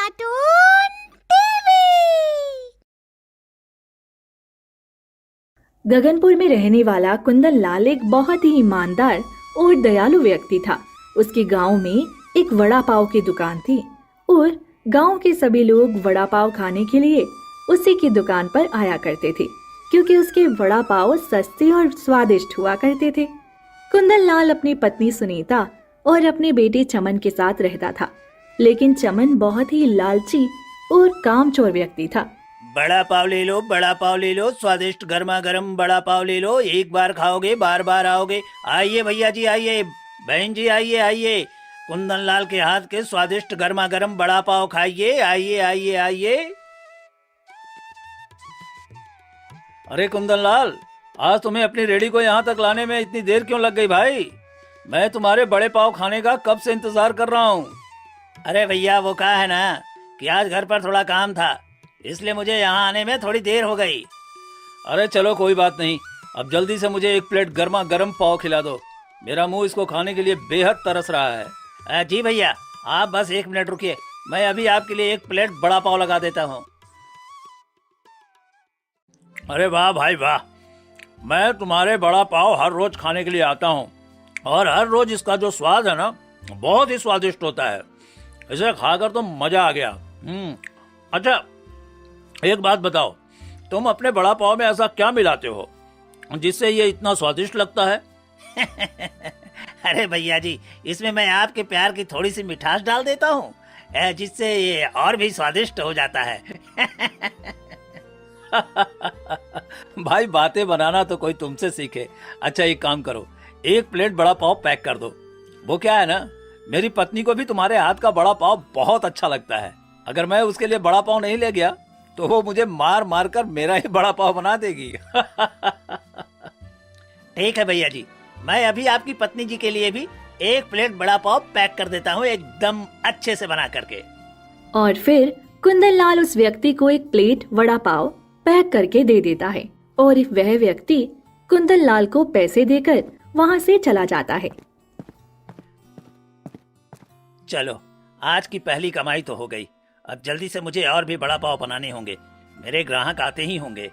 Cartoon TV. Gaganpur में रहने वाला कुंदन लाल एक बहुत ही ईमानदार और दयालु व्यक्ति था। उसके गांव में एक वड़ा पाव की दुकान थी और गांव के सभी लोग वड़ा पाव खाने के लिए उसी की दुकान पर आया करते थे, क्योंकि उसके वड़ा पाव सस्ते और स्वादिष्ट हुआ करते थे। कुंदन लाल अपनी पत्नी सुनीता और अपने बेटे चमन के साथ रहता था, लेकिन चमन बहुत ही लालची और कामचोर व्यक्ति था। बड़ा पाव ले लो, बड़ा पाव ले लो, स्वादिष्ट गर्मा गर्म बड़ा पाव ले लो। एक बार खाओगे बार बार आओगे। आइए भैया जी, आइए बहन जी, आइए आइए, कुंदन लाल के हाथ के स्वादिष्ट गर्मा गर्म बड़ा पाव खाइए। आइए आइए आइए। अरे कुंदन लाल, आज तुम्हें अपनी रेडी को यहाँ तक लाने में इतनी देर क्यों लग गई भाई? मैं तुम्हारे बड़े पाव खाने का कब से इंतजार कर रहा हूँ। अरे भैया, वो कहा है ना कि आज घर पर थोड़ा काम था, इसलिए मुझे यहाँ आने में थोड़ी देर हो गई। अरे चलो कोई बात नहीं, अब जल्दी से मुझे एक प्लेट गर्मा गर्म पाव खिला दो। मेरा मुंह इसको खाने के लिए बेहद तरस रहा है। जी भैया, आप बस 1 मिनट रुकिए, मैं अभी आपके लिए एक प्लेट बड़ा पाव लगा देता हूँ। अरे वाह भाई वाह, मैं तुम्हारे बड़ा पाव हर रोज खाने के लिए आता हूँ और हर रोज इसका जो स्वाद है ना, बहुत ही स्वादिष्ट होता है। इसे खाकर तो मजा आ गया। अच्छा, एक बात बताओ, तुम अपने बड़ा पाव में ऐसा क्या मिलाते हो जिससे ये इतना स्वादिष्ट लगता है? अरे भैया जी, इसमें मैं आपके प्यार की थोड़ी सी मिठास डाल देता हूँ, जिससे ये और भी स्वादिष्ट हो जाता है। भाई, बातें बनाना तो कोई तुमसे सीखे। अच्छा एक काम करो, 1 प्लेट बड़ा पाव पैक कर दो। वो क्या है ना, मेरी पत्नी को भी तुम्हारे हाथ का बड़ा पाव बहुत अच्छा लगता है। अगर मैं उसके लिए बड़ा पाव नहीं ले गया तो वो मुझे मार मार कर मेरा ही बड़ा पाव बना देगी। ठीक है भैया जी, मैं अभी आपकी पत्नी जी के लिए भी 1 प्लेट बड़ा पाव पैक कर देता हूँ, एकदम अच्छे से बना करके। और फिर कुंदन लाल उस व्यक्ति को 1 प्लेट वड़ा पाव पैक करके दे देता है और वह व्यक्ति कुंदन लाल को पैसे देकर वहाँ से चला जाता है। चलो, आज की पहली कमाई तो हो गई। अब जल्दी से मुझे और भी बड़ा पाव बनाने होंगे, मेरे ग्राहक आते ही होंगे।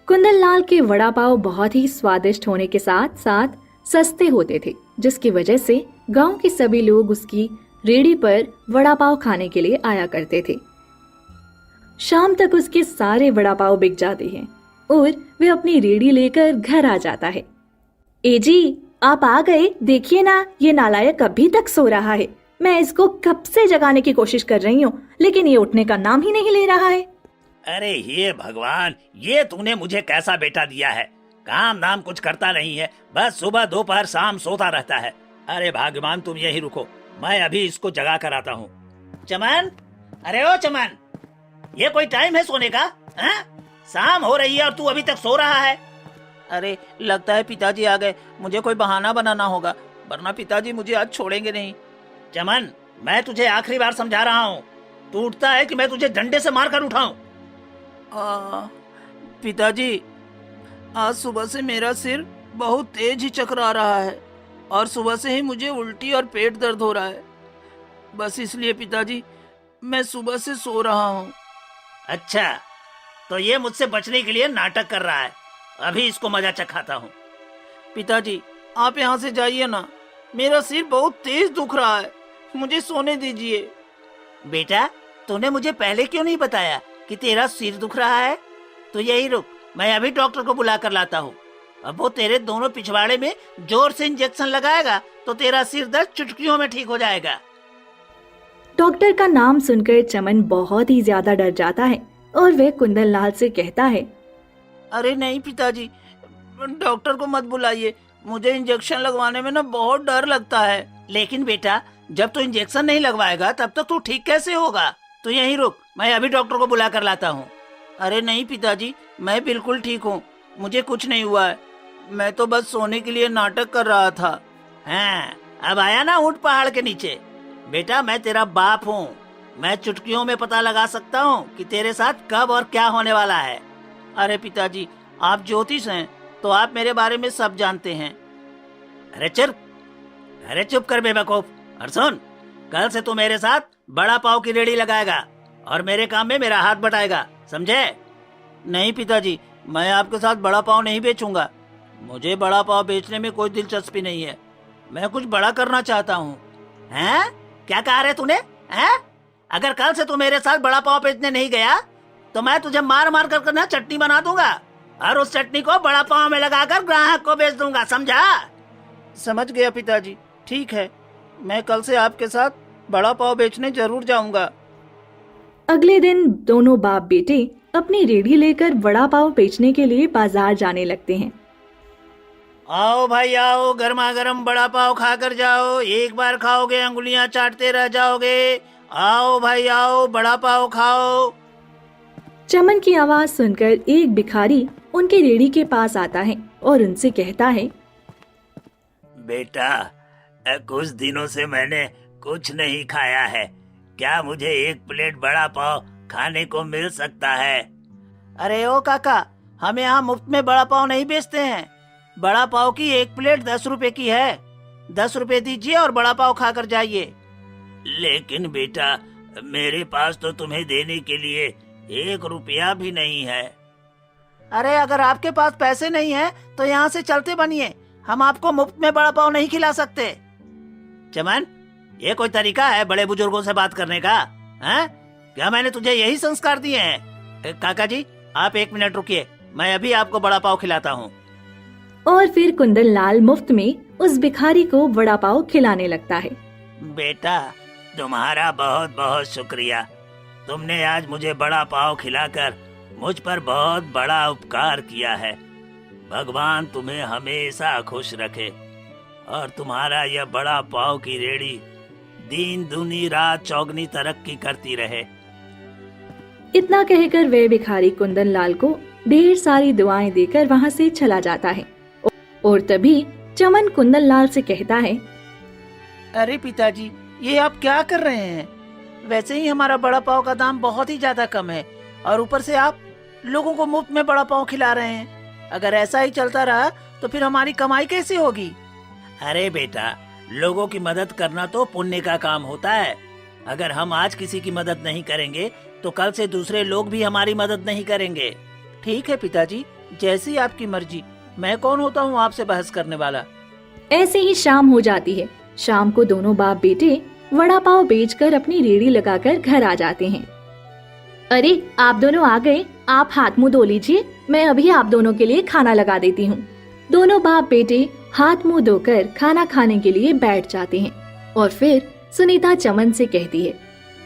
कुंदन लाल के वड़ा पाव बहुत ही स्वादिष्ट होने के साथ साथ सस्ते होते थे, जिसकी वजह से गांव के सभी लोग उसकी रेडी पर वड़ा पाव खाने के लिए आया करते थे। शाम तक उसके सारे वड़ा पाव बिक जाते हैं और वह अपनी रेडी लेकर घर आ जाता है। ए जी, आप आ गए? देखिए ना, ये नालायक अभी तक सो रहा है। मैं इसको कब से जगाने की कोशिश कर रही हूँ, लेकिन ये उठने का नाम ही नहीं ले रहा है। अरे ये भगवान, ये तूने मुझे कैसा बेटा दिया है? काम नाम कुछ करता नहीं है, बस सुबह दोपहर शाम सोता रहता है। अरे भाग्यवान, तुम यही रुको, मैं अभी इसको जगा कर आता हूँ। चमन, अरे ओ चमन, ये कोई टाइम है सोने का? शाम हो रही है और तू अभी तक सो रहा है। अरे लगता है पिताजी आ गए, मुझे कोई बहाना बनाना होगा, वरना पिताजी मुझे आज छोड़ेंगे नहीं। चमन, मैं तुझे आखिरी बार समझा रहा हूँ, तू उठता है कि मैं तुझे डंडे से मार कर उठाऊं? पिताजी, आज सुबह से मेरा सिर बहुत तेज ही चकरा रहा है और सुबह से ही मुझे उल्टी और पेट दर्द हो रहा है। बस इसलिए पिताजी, मैं सुबह से सो रहा हूँ। अच्छा, तो ये मुझसे बचने के लिए नाटक कर रहा है। अभी इसको मजा चखाता हूँ। पिताजी, आप यहाँ से जाइए ना, मेरा सिर बहुत तेज दुख रहा है, मुझे सोने दीजिए। बेटा, तूने मुझे पहले क्यों नहीं बताया कि तेरा सिर दुख रहा है? तो यही रुक, मैं अभी डॉक्टर को बुला कर लाता हूँ। अब वो तेरे दोनों पिछवाड़े में जोर से इंजेक्शन लगाएगा तो तेरा सिर दर्द चुटकियों में ठीक हो जाएगा। डॉक्टर का नाम सुनकर चमन बहुत ही ज्यादा डर जाता है और वह कुंदन लाल से कहता है, अरे नहीं पिताजी, डॉक्टर को मत बुलाइए, मुझे इंजेक्शन लगवाने में ना बहुत डर लगता है। लेकिन बेटा, जब तू इंजेक्शन नहीं लगवाएगा तब तक तू ठीक कैसे होगा? तो यहीं रुक, मैं अभी डॉक्टर को बुला कर लाता हूँ। अरे नहीं पिताजी, मैं बिल्कुल ठीक हूँ, मुझे कुछ नहीं हुआ है, मैं तो बस सोने के लिए नाटक कर रहा था। हाँ, अब आया ना ऊंट पहाड़ के नीचे? बेटा, मैं तेरा बाप हूँ, मैं चुटकियों में पता लगा सकता हूँ कि तेरे साथ कब और क्या होने वाला है। अरे पिताजी, आप ज्योतिष हैं तो आप मेरे बारे में सब जानते हैं। अरे चुप कर बेवकूफ। और सुन, कल से तू मेरे साथ बड़ा पाव की रेडी लगाएगा और मेरे काम में मेरा हाथ बटाएगा, समझे? नहीं पिताजी, मैं आपके साथ बड़ा पाव नहीं बेचूंगा। मुझे बड़ा पाव बेचने में कोई दिलचस्पी नहीं है। मैं कुछ बड़ा करना चाहता हूँ। हैं? क्या कहा रे तूने? हैं? अगर कल से तू मेरे साथ बड़ा पाव बेचने नहीं गया तो मैं तुझे मार मार कर ना चटनी बना दूंगा और उस चटनी को बड़ा पाव में लगाकर ग्राहक को बेच दूंगा, समझा? समझ गया पिताजी, ठीक है, मैं कल से आपके साथ बड़ा पाव बेचने जरूर जाऊंगा। अगले दिन दोनों बाप बेटे अपनी रेडी लेकर वड़ा पाव बेचने के लिए बाजार जाने लगते हैं। आओ भाई आओ, गर्मा गर्म बड़ा पाव खाकर जाओ। एक बार खाओगे अंगुलियां चाटते रह जाओगे। आओ भाई आओ, बड़ा पाव खाओ। चमन की आवाज सुनकर एक भिखारी उनके रेडी के पास आता है और उनसे कहता है, बेटा, कुछ दिनों से मैंने कुछ नहीं खाया है, क्या मुझे एक प्लेट बड़ा पाव खाने को मिल सकता है? अरे ओ काका, हम यहाँ मुफ्त में बड़ा पाव नहीं बेचते हैं। बड़ा पाव की एक प्लेट 10 रुपए की है। 10 रुपए दीजिए और बड़ा पाव खाकर जाइए। लेकिन बेटा, मेरे पास तो तुम्हें देने के लिए 1 रुपया भी नहीं है। अरे अगर आपके पास पैसे नहीं है तो यहाँ से चलते बनिए, हम आपको मुफ्त में बड़ा पाव नहीं खिला सकते। चमन, ये कोई तरीका है बड़े बुजुर्गों से बात करने का? हैं? क्या मैंने तुझे यही संस्कार दिए हैं? काका जी, आप 1 मिनट रुकिए, मैं अभी आपको बड़ा पाव खिलाता हूँ। और फिर कुंदन लाल मुफ्त में उस भिखारी को वड़ा पाव खिलाने लगता है। बेटा, तुम्हारा बहुत बहुत शुक्रिया। तुमने आज मुझे बड़ा पाव खिलाकर मुझ पर बहुत बड़ा उपकार किया है। भगवान तुम्हें हमेशा खुश रखे और तुम्हारा यह बड़ा पाव की रेडी दिन दुनी रात चौगनी तरक्की करती रहे। इतना कहकर वह भिखारी कुंदन लाल को ढेर सारी दुआएं देकर वहाँ से चला जाता है। और तभी चमन कुंदन लाल से कहता है, अरे पिताजी, ये आप क्या कर रहे हैं? वैसे ही हमारा बड़ा पाव का दाम बहुत ही ज्यादा कम है और ऊपर से आप लोगों को मुफ्त में बड़ा पाव खिला रहे हैं। अगर ऐसा ही चलता रहा तो फिर हमारी कमाई कैसे होगी? अरे बेटा, लोगों की मदद करना तो पुण्य का काम होता है। अगर हम आज किसी की मदद नहीं करेंगे तो कल से दूसरे लोग भी हमारी मदद नहीं करेंगे। ठीक है पिताजी, जैसी आपकी मर्जी। मैं कौन होता हूँ आपसे बहस करने वाला? ऐसे ही शाम हो जाती है। शाम को दोनों बाप बेटे वड़ा पाव बेचकर अपनी रेडी लगाकर घर आ जाते हैं। अरे आप दोनों आ गए, आप हाथ मुंह धो लीजिए, मैं अभी आप दोनों के लिए खाना लगा देती हूँ। दोनों बाप बेटे हाथ मुंह धोकर खाना खाने के लिए बैठ जाते हैं। और फिर सुनीता चमन से कहती है,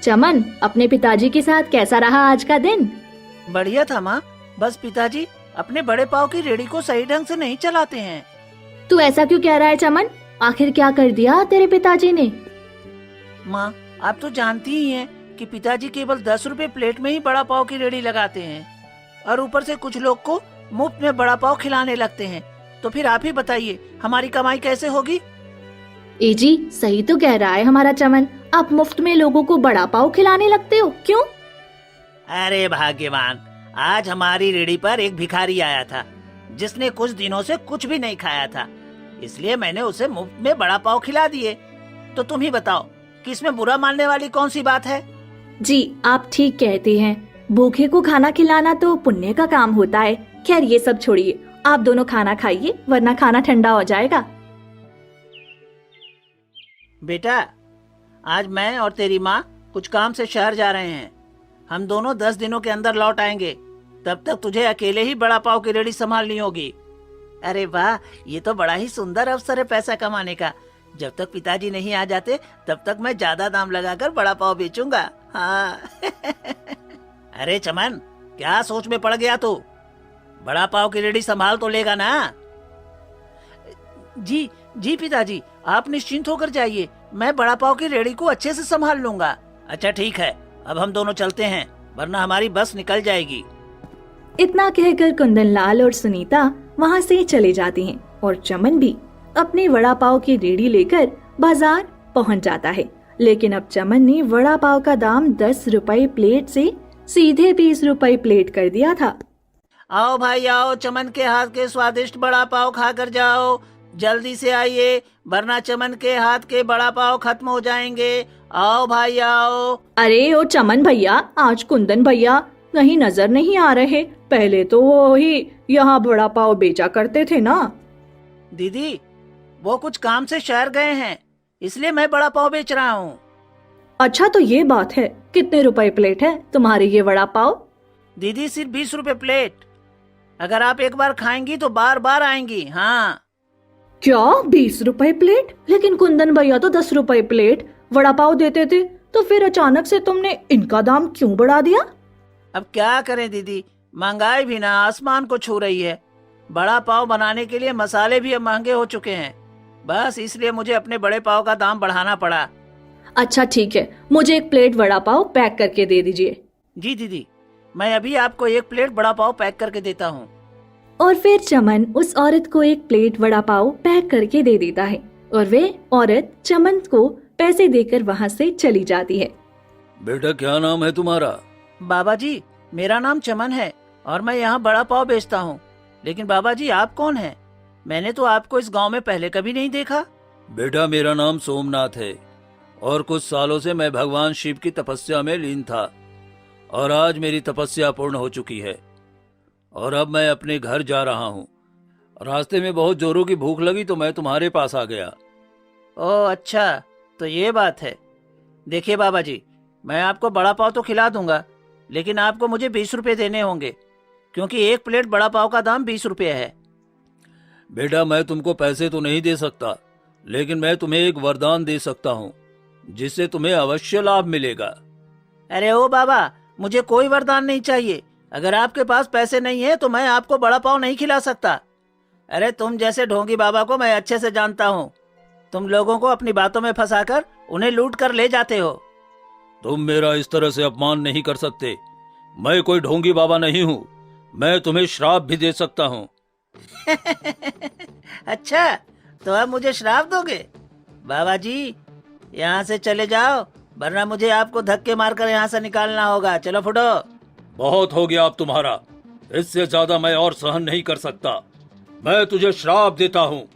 चमन, अपने पिताजी के साथ कैसा रहा आज का दिन? बढ़िया था माँ, बस पिताजी अपने बड़े पाव की रेडी को सही ढंग से नहीं चलाते हैं। तू ऐसा क्यों कह रहा है चमन? आखिर क्या कर दिया तेरे पिताजी ने? माँ, आप तो जानती ही हैं कि पिताजी केवल 10 रुपए प्लेट में ही बड़ा पाव की रेडी लगाते हैं और ऊपर से कुछ लोग को मुफ्त में बड़ा पाव खिलाने लगते हैं। तो फिर आप ही बताइए, हमारी कमाई कैसे होगी? ए जी, सही तो कह रहा है हमारा चमन, आप मुफ्त में लोगों को बड़ा पाव खिलाने लगते हो, क्यों? अरे भाग्यवान, आज हमारी रेडी पर एक भिखारी आया था जिसने कुछ दिनों से कुछ भी नहीं खाया था, इसलिए मैंने उसे मुफ्त में बड़ा पाव खिला दिए। तो तुम ही बताओ कि इसमें बुरा मानने वाली कौन सी बात है? जी, आप ठीक कहते हैं, भूखे को खाना खिलाना तो पुण्य का काम होता है। खैर ये सब छोड़िए, आप दोनों खाना खाइए वरना खाना ठंडा हो जाएगा। बेटा, आज मैं और तेरी माँ कुछ काम से शहर जा रहे हैं। हम दोनों 10 दिनों के अंदर लौट आएंगे। तब तक तुझे अकेले ही बड़ा पाव की रेडी संभालनी होगी। अरे वाह, ये तो बड़ा ही सुंदर अवसर है पैसा कमाने का। जब तक पिताजी नहीं आ जाते तब तक मैं ज्यादा दाम लगाकर बड़ा पाव बेचूंगा। हाँ। अरे चमन, क्या सोच में पड़ गया तू? बड़ा पाव की रेडी संभाल तो लेगा ना? जी जी पिताजी, आप निश्चिंत होकर जाइए, मैं बड़ा पाव की रेडी को अच्छे से संभाल लूंगा। अच्छा ठीक है, अब हम दोनों चलते हैं वरना हमारी बस निकल जाएगी। इतना कहकर कुंदन लाल और सुनीता वहाँ से चले जाते हैं और चमन भी अपने वड़ा पाव की रेडी लेकर बाजार पहुँच जाता है। लेकिन अब चमन ने वड़ा पाव का दाम 10 रुपए प्लेट से सीधे 20 रुपए प्लेट कर दिया था। आओ भाई आओ, चमन के हाथ के स्वादिष्ट बड़ा पाव खा कर जाओ। जल्दी से आइए, वरना चमन के हाथ के बड़ा पाव खत्म हो जाएंगे। आओ भाई आओ। अरे ओ चमन भैया, आज कुंदन भैया कहीं नजर नहीं आ रहे। पहले तो वो ही यहाँ बड़ा पाव बेचा करते थे ना। दीदी, वो कुछ काम से शहर गए हैं, इसलिए मैं बड़ा पाव बेच रहा हूँ। अच्छा तो ये बात है, कितने रुपए प्लेट है तुम्हारे ये वड़ा पाव? दीदी सिर्फ 20 रुपए प्लेट। अगर आप एक बार खाएंगी तो बार बार आएंगी। हाँ। क्या 20 रुपए प्लेट? लेकिन कुंदन भैया तो 10 रुपए प्लेट वड़ा पाव देते थे, तो फिर अचानक से तुमने इनका दाम क्यों बढ़ा दिया? अब क्या करें दीदी, महंगाई भी ना आसमान को छू रही है। बड़ा पाव बनाने के लिए मसाले भी अब महंगे हो चुके हैं। बस इसलिए मुझे अपने बड़े पाव का दाम बढ़ाना पड़ा। अच्छा ठीक है, मुझे एक प्लेट वड़ा पाव पैक करके दे दीजिए। जी दीदी, मैं अभी आपको एक प्लेट बड़ा पाव पैक करके देता हूँ। और फिर चमन उस औरत को एक प्लेट वड़ा पाव पैक करके दे देता है और वे औरत चमन को पैसे देकर वहाँ से चली जाती है। बेटा क्या नाम है तुम्हारा? बाबा जी, मेरा नाम चमन है और मैं यहाँ बड़ा पाव बेचता हूँ। लेकिन बाबा जी, आप कौन हैं? मैंने तो आपको इस गांव में पहले कभी नहीं देखा। बेटा मेरा नाम सोमनाथ है और कुछ सालों से मैं भगवान शिव की तपस्या में लीन था और आज मेरी तपस्या पूर्ण हो चुकी है और अब मैं अपने घर जा रहा हूँ। रास्ते में बहुत जोरों की भूख लगी तो मैं तुम्हारे पास आ गया। ओह अच्छा, तो ये बात है। देखिए बाबा जी, मैं आपको बड़ा पाव तो खिला दूंगा, लेकिन आपको मुझे 20 रुपए देने होंगे, क्योंकि एक प्लेट बड़ा पाव का दाम 20 रुपए है। बेटा मैं तुमको पैसे तो नहीं दे सकता, लेकिन मैं तुम्हें एक वरदान दे सकता हूँ जिससे तुम्हें अवश्य लाभ मिलेगा। अरे ओ बाबा, मुझे कोई वरदान नहीं चाहिए। अगर आपके पास पैसे नहीं है तो मैं आपको बड़ा पाव नहीं खिला सकता। अरे तुम जैसे ढोंगी बाबा को मैं अच्छे से जानता हूँ। तुम लोगों को अपनी बातों में फंसाकर उन्हें लूट कर ले जाते हो। तुम मेरा इस तरह से अपमान नहीं कर सकते। मैं कोई ढोंगी बाबा नहीं हूँ। मैं तुम्हें श्राप भी दे सकता हूँ। अच्छा, तो अब मुझे श्राप दोगे? बाबा जी, यहाँ से चले जाओ, वरना मुझे आपको धक्के मारकर यहाँ से निकालना होगा। चलो फुटो। बहुत हो गया अब तुम्हारा, इससे ज्यादा मैं और सहन नहीं कर सकता। मैं तुझे श्राप देता हूँ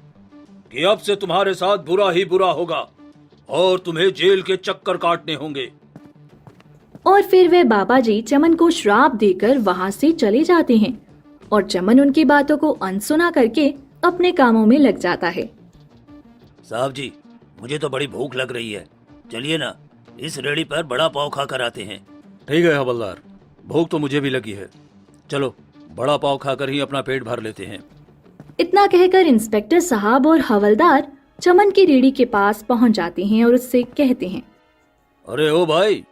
कि अब से तुम्हारे साथ बुरा ही बुरा होगा और तुम्हें जेल के चक्कर काटने होंगे। और फिर वे बाबा जी चमन को श्राप देकर वहाँ से चले जाते हैं और चमन उनकी बातों को अनसुना करके अपने कामों में लग जाता है। साहब जी, मुझे तो बड़ी भूख लग रही है, चलिए ना इस रेड़ी पर बड़ा पाव खा कर आते हैं। ठीक है हवलदार, भूख तो मुझे भी लगी है। चलो बड़ा पाव खाकर ही अपना पेट भर लेते हैं। इतना कहकर इंस्पेक्टर साहब और हवलदार चमन की रेड़ी के पास पहुंच जाते हैं और उससे कहते हैं, अरे ओ भाई,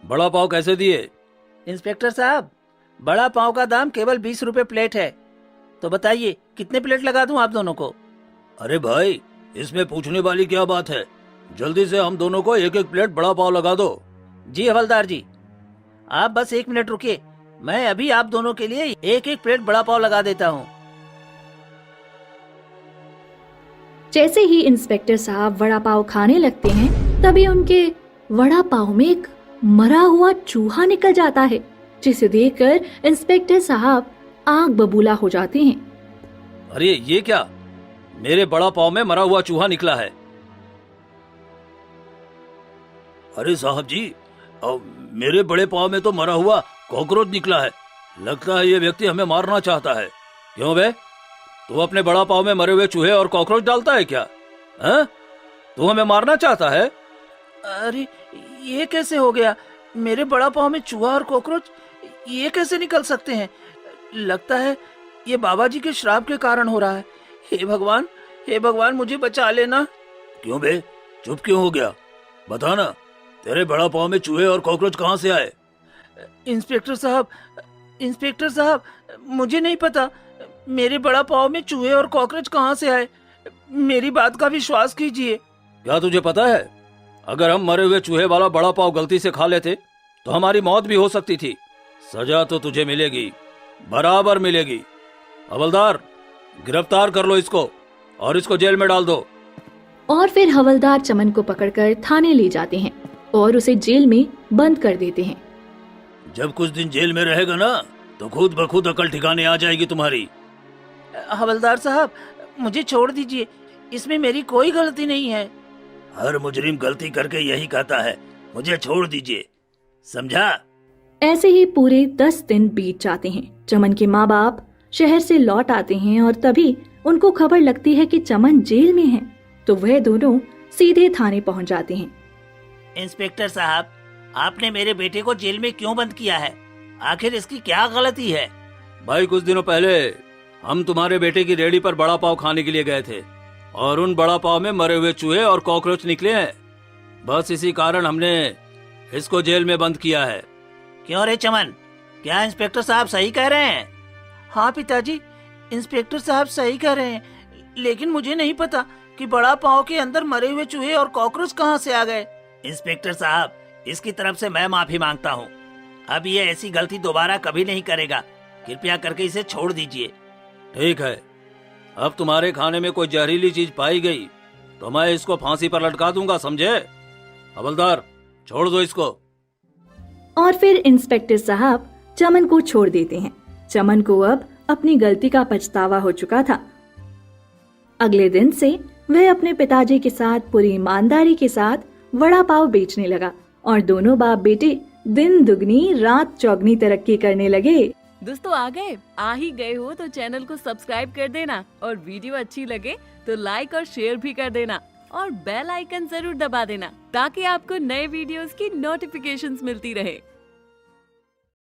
बड़ा पाव कैसे दिए? इंस्पेक्टर साहब, बड़ा पाव का दाम केवल 20 रुपए प्लेट है। तो बताइए कितने प्लेट लगा दूं आप दोनों को? अरे भाई, इसमें पूछने वाली क्या बात है? जल्दी से हम दोनों को एक एक प्लेट बड़ा पाव लगा दो। जी हवलदार जी, आप बस 1 मिनट रुकिए, मैं अभी आप दोनों के लिए एक एक प्लेट बड़ा पाव लगा देता हूँ। जैसे ही इंस्पेक्टर साहब वड़ा पाव खाने लगते हैं, तभी उनके वड़ा पाव में एक मरा हुआ चूहा निकल जाता है, जिसे देखकर इंस्पेक्टर साहब आग बबूला हो जाते हैं। अरे ये क्या, मेरे बड़ा पाव में मरा हुआ चूहा निकला है। अरे साहब जी, मेरे बड़े पाव में तो मरा हुआ कॉकरोच निकला है। लगता है ये व्यक्ति हमें मारना चाहता है। क्यों बे, तू अपने बड़ा पाव में मरे हुए चूहे और कॉकरोच डालता है क्या? हैं? तू हमें मारना चाहता है? अरे ये कैसे हो गया? मेरे बड़ा पाव में चूहा और कॉकरोच ये कैसे निकल सकते हैं? लगता है ये बाबा जी के श्राप के कारण हो रहा है। हे भगवान, हे भगवान, मुझे बचा लेना। क्यों बे, चुप क्यों हो गया? बता ना, तेरे बड़ा पाव में चूहे और कॉकरोच कहाँ से आए? इंस्पेक्टर साहब, मुझे नहीं पता मेरे बड़ा पाव में चूहे और कॉकरोच कहाँ से आए। मेरी बात का विश्वास कीजिए। क्या तुझे पता है, अगर हम मरे हुए चूहे वाला बड़ा पाव गलती से खा लेते तो हमारी मौत भी हो सकती थी। सजा तो तुझे मिलेगी, बराबर मिलेगी। हवलदार, गिरफ्तार कर लो इसको और इसको जेल में डाल दो। और फिर हवलदार चमन को पकड़कर थाने ले जाते हैं और उसे जेल में बंद कर देते हैं। जब कुछ दिन जेल में रहेगा ना, तो खुद ब खुद अकल ठिकाने आ जाएगी तुम्हारी। हवलदार साहब, मुझे छोड़ दीजिए, इसमें मेरी कोई गलती नहीं है। हर मुजरिम गलती करके यही कहता है, मुझे छोड़ दीजिए, समझा? ऐसे ही पूरे 10 दिन बीत जाते हैं। चमन के माँ बाप शहर से लौट आते हैं और तभी उनको खबर लगती है कि चमन जेल में है। तो वह दोनों सीधे थाने पहुंच जाते हैं। इंस्पेक्टर साहब, आपने मेरे बेटे को जेल में क्यों बंद किया है? आखिर इसकी क्या गलती है? भाई, कुछ दिनों पहले हम तुम्हारे बेटे की रेहड़ी पर बड़ा पाव खाने के लिए गए थे और उन बड़ा पाव में मरे हुए चूहे और कॉकरोच निकले हैं। बस इसी कारण हमने इसको जेल में बंद किया है। क्यों रे चमन, क्या इंस्पेक्टर साहब सही कह रहे हैं? हाँ पिताजी, इंस्पेक्टर साहब सही कह रहे हैं, लेकिन मुझे नहीं पता कि बड़ा पाव के अंदर मरे हुए चूहे और कॉकरोच कहाँ से आ गए। इंस्पेक्टर साहब, इसकी तरफ से मैं माफी मांगता हूँ। अब ये ऐसी गलती दोबारा कभी नहीं करेगा। कृपया करके इसे छोड़ दीजिए। ठीक है, अब तुम्हारे खाने में कोई जहरीली चीज पाई गई तो मैं इसको फांसी पर लटका दूंगा, समझे? हवलदार, छोड़ दो इसको। और फिर इंस्पेक्टर साहब चमन को छोड़ देते हैं। चमन को अब अपनी गलती का पछतावा हो चुका था। अगले दिन से वह अपने पिताजी के साथ पूरी ईमानदारी के साथ वड़ा पाव बेचने लगा और दोनों बाप बेटे दिन दुगनी रात चौगनी तरक्की करने लगे। दोस्तों, आ ही गए हो तो चैनल को सब्सक्राइब कर देना और वीडियो अच्छी लगे तो लाइक और शेयर भी कर देना और बेल आइकन जरूर दबा देना ताकि आपको नए वीडियोस की नोटिफिकेशंस मिलती रहे।